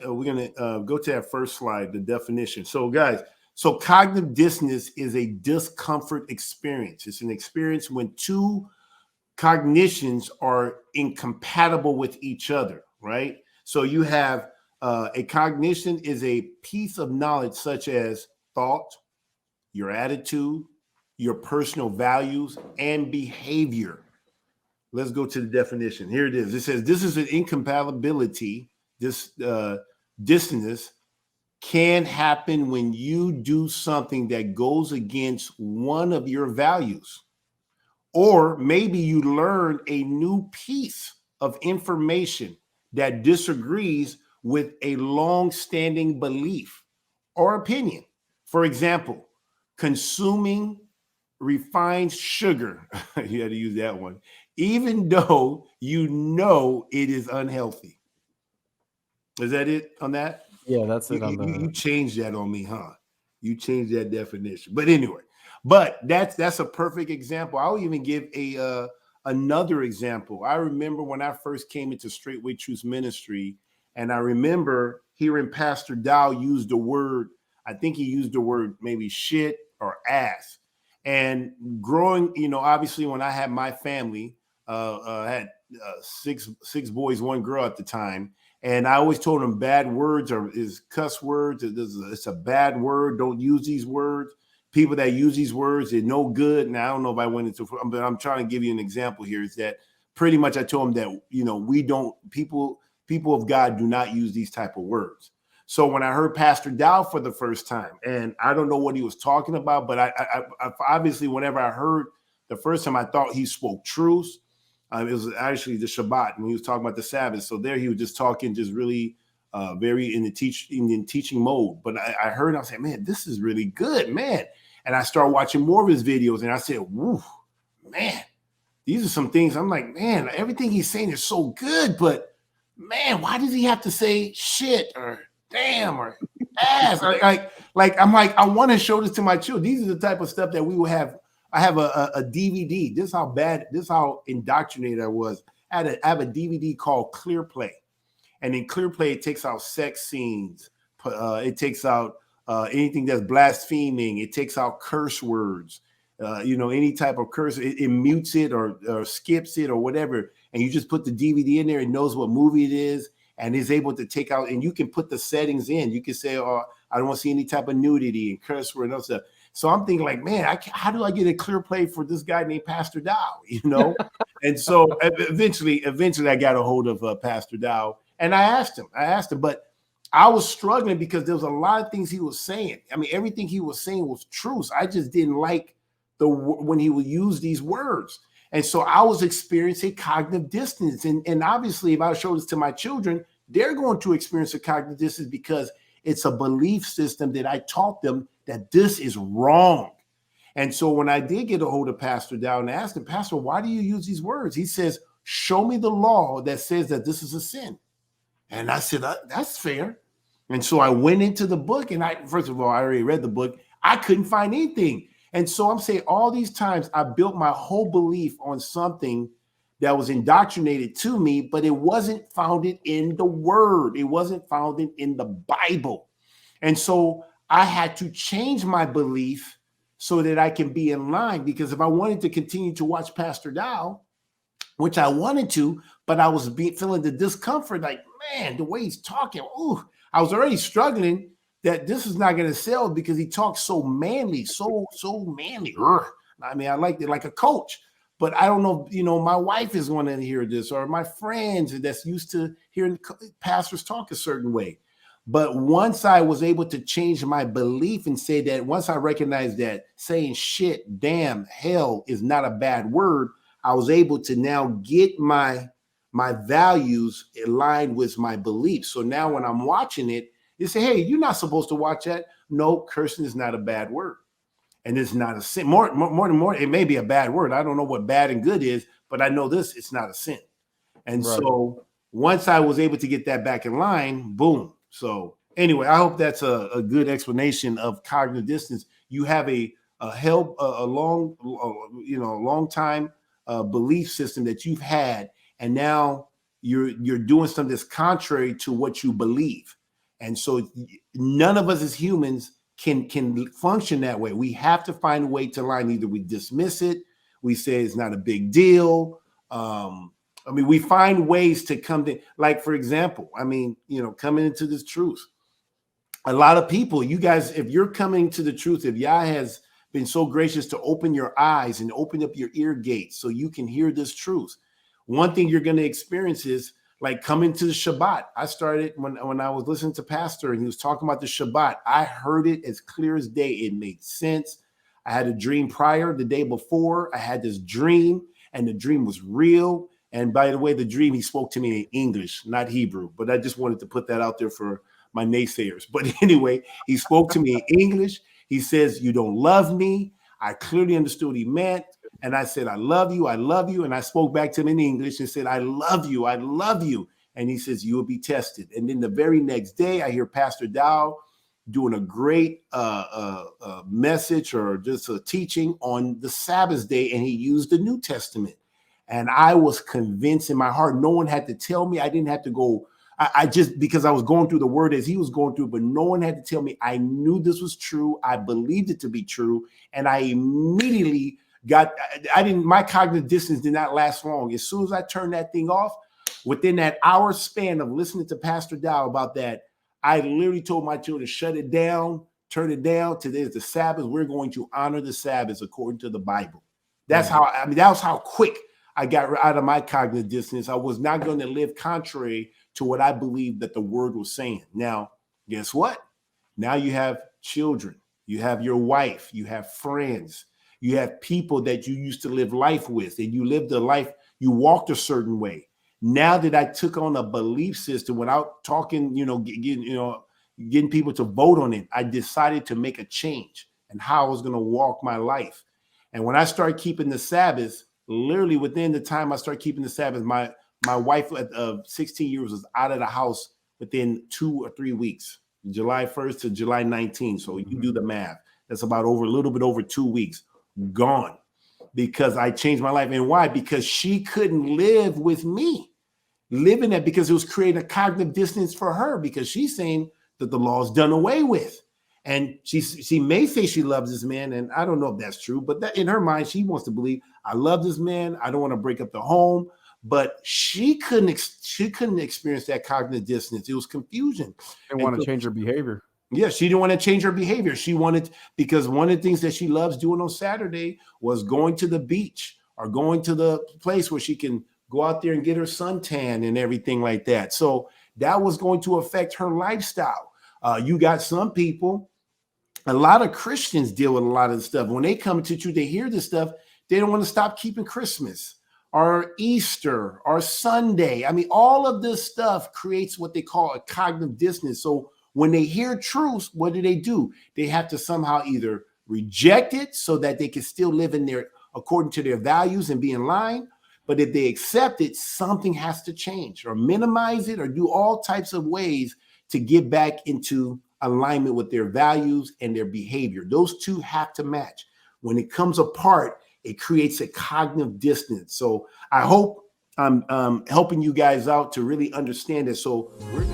we're gonna go to that first slide, the definition. So, guys, so cognitive dissonance is a discomfort experience. It's an experience when two cognitions are incompatible with each other, right? So you have a cognition is a piece of knowledge such as thought, your attitude, your personal values, and behavior. Let's go to the definition. Here it is. It says this is an incompatibility. This dissonance can happen when you do something that goes against one of your values. Or maybe you learn a new piece of information that disagrees with a long-standing belief or opinion. For example, consuming refined sugar, you had to use that one, even though you know it is unhealthy. Is that it on that? Yeah, that's it on You changed that on me, huh? You changed that definition. But anyway, but that's a perfect example. I'll even give another example. I remember when I first came into Straitway Truth Ministry, and I remember hearing Pastor Dow use the word, I think he used the word maybe shit or ass. And growing, obviously when I had my family, I had six boys, one girl at the time. And I always told them bad words is cuss words. It's a bad word. Don't use these words. People that use these words, they're no good. Now, I don't know if I went into, but I'm trying to give you an example here. Is that pretty much I told them that, we don't, people of God do not use these type of words. So when I heard Pastor Dow for the first time, and I don't know what he was talking about, but I obviously, whenever I heard the first time, I thought he spoke truth. It was actually the Shabbat, and he was talking about the Sabbath. So there he was just talking, just really very in the teaching mode. But I heard, I was like, man, this is really good, man. And I started watching more of his videos, and I said, woo, man, these are some things. I'm like, man, everything he's saying is so good, but man, why does he have to say shit or damn or ass? Like I'm like, I want to show this to my children. These are the type of stuff that we will have. I have a DVD. This is how indoctrinated I was. I have a DVD called Clear Play. And in Clear Play, it takes out sex scenes. It takes out anything that's blaspheming. It takes out curse words. Any type of curse. It mutes it or skips it or whatever. And you just put the DVD in there. It knows what movie it is. And is able to take out. And you can put the settings in. You can say, oh, I don't want to see any type of nudity and curse word and other stuff. So I'm thinking like, man, how do I get a Clear Play for this guy named Pastor Dow, And so eventually I got a hold of Pastor Dow, and I asked him, but I was struggling because there was a lot of things he was saying. I mean, everything he was saying was truth. I just didn't like when he would use these words. And so I was experiencing cognitive dissonance. And obviously, if I show this to my children, they're going to experience a cognitive dissonance because it's a belief system that I taught them that this is wrong. And so when I did get a hold of Pastor Dow and asked him, Pastor, why do you use these words? He says, show me the law that says that this is a sin. And I said, that's fair. And so I went into the book, and first of all, I already read the book. I couldn't find anything. And so I'm saying all these times I built my whole belief on something that was indoctrinated to me, but it wasn't founded in the word. It wasn't founded in the Bible. And so I had to change my belief so that I can be in line, because if I wanted to continue to watch Pastor Dow, which I wanted to, but I was feeling the discomfort, like, man, the way he's talking, I was already struggling that this is not going to sell because he talks so manly, so manly. I mean, I liked it like a coach. But I don't know, my wife is going to hear this, or my friends that's used to hearing pastors talk a certain way. But once I was able to change my belief and say that, once I recognized that saying shit, damn, hell is not a bad word, I was able to now get my values aligned with my beliefs. So now when I'm watching it, they say, hey, you're not supposed to watch that. No, cursing is not a bad word. And it's not a sin. More, it may be a bad word. I don't know what bad and good is, but I know this, it's not a sin. And right. So once I was able to get that back in line, boom. So anyway, I hope that's a good explanation of cognitive dissonance. You have a long time belief system that you've had, and now you're doing something that's contrary to what you believe. And so none of us as humans can function that way. We have to find a way to line. Either we dismiss it, we say it's not a big deal. I mean, we find ways to come to, like, for example, I mean, coming into this truth. A lot of people, you guys, if you're coming to the truth, if Yah has been so gracious to open your eyes and open up your ear gates so you can hear this truth, one thing you're going to experience is like coming to the Shabbat. I started when I was listening to Pastor and he was talking about the Shabbat. I heard it as clear as day. It made sense. I had a dream prior, the day before. I had this dream, and the dream was real. And by the way, the dream, he spoke to me in English, not Hebrew. But I just wanted to put that out there for my naysayers. But anyway, he spoke to me in English. He says, "You don't love me." I clearly understood what he meant. And I said, "I love you. I love you." And I spoke back to him in English and said, "I love you. I love you." And he says, "You will be tested." And then the very next day, I hear Pastor Dow doing a great message or just a teaching on the Sabbath day. And he used the New Testament. And I was convinced in my heart. No one had to tell me. I didn't have to go. I just, because I was going through the word as he was going through, but no one had to tell me. I knew this was true. I believed it to be true. And I immediately my cognitive dissonance did not last long. As soon as I turned that thing off, within that hour span of listening to Pastor Dow about that, I literally told my children, shut it down, turn it down. Today is the Sabbath. We're going to honor the Sabbath according to the Bible. That's how, that was how quick I got out of my cognitive dissonance. I was not going to live contrary to what I believed that the word was saying. Now, guess what? Now you have children, you have your wife, you have friends, you have people that you used to live life with, and you lived a life, you walked a certain way. Now that I took on a belief system without talking, getting people to vote on it, I decided to make a change and how I was going to walk my life. And when I started keeping the Sabbath, literally within the time I started keeping the Sabbath, my wife of 16 years was out of the house within 2 or 3 weeks, July 1st to July 19th. So you do the math. That's about a little bit over 2 weeks gone, because I changed my life. And why? Because she couldn't live with me, living that, because it was creating a cognitive dissonance for her, because she's saying that the law is done away with. And she may say she loves this man, and I don't know if that's true, but that in her mind, she wants to believe, I love this man. I don't want to break up the home. But she couldn't experience that cognitive dissonance. It was confusion. She didn't want to change her behavior. Yeah, she didn't want to change her behavior. She wanted, because one of the things that she loves doing on Saturday was going to the beach or going to the place where she can go out there and get her suntan and everything like that. So that was going to affect her lifestyle. You got some people, a lot of Christians deal with a lot of this stuff. When they come to church, they hear this stuff. They don't want to stop keeping Christmas or Easter or Sunday. I mean, all of this stuff creates what they call a cognitive dissonance. So when they hear truth, what do? They have to somehow either reject it so that they can still live in their, according to their values and be in line. But if they accept it, something has to change, or minimize it, or do all types of ways to get back into alignment with their values and their behavior. Those two have to match. When it comes apart, it creates a cognitive dissonance. So I hope I'm helping you guys out to really understand it. So we're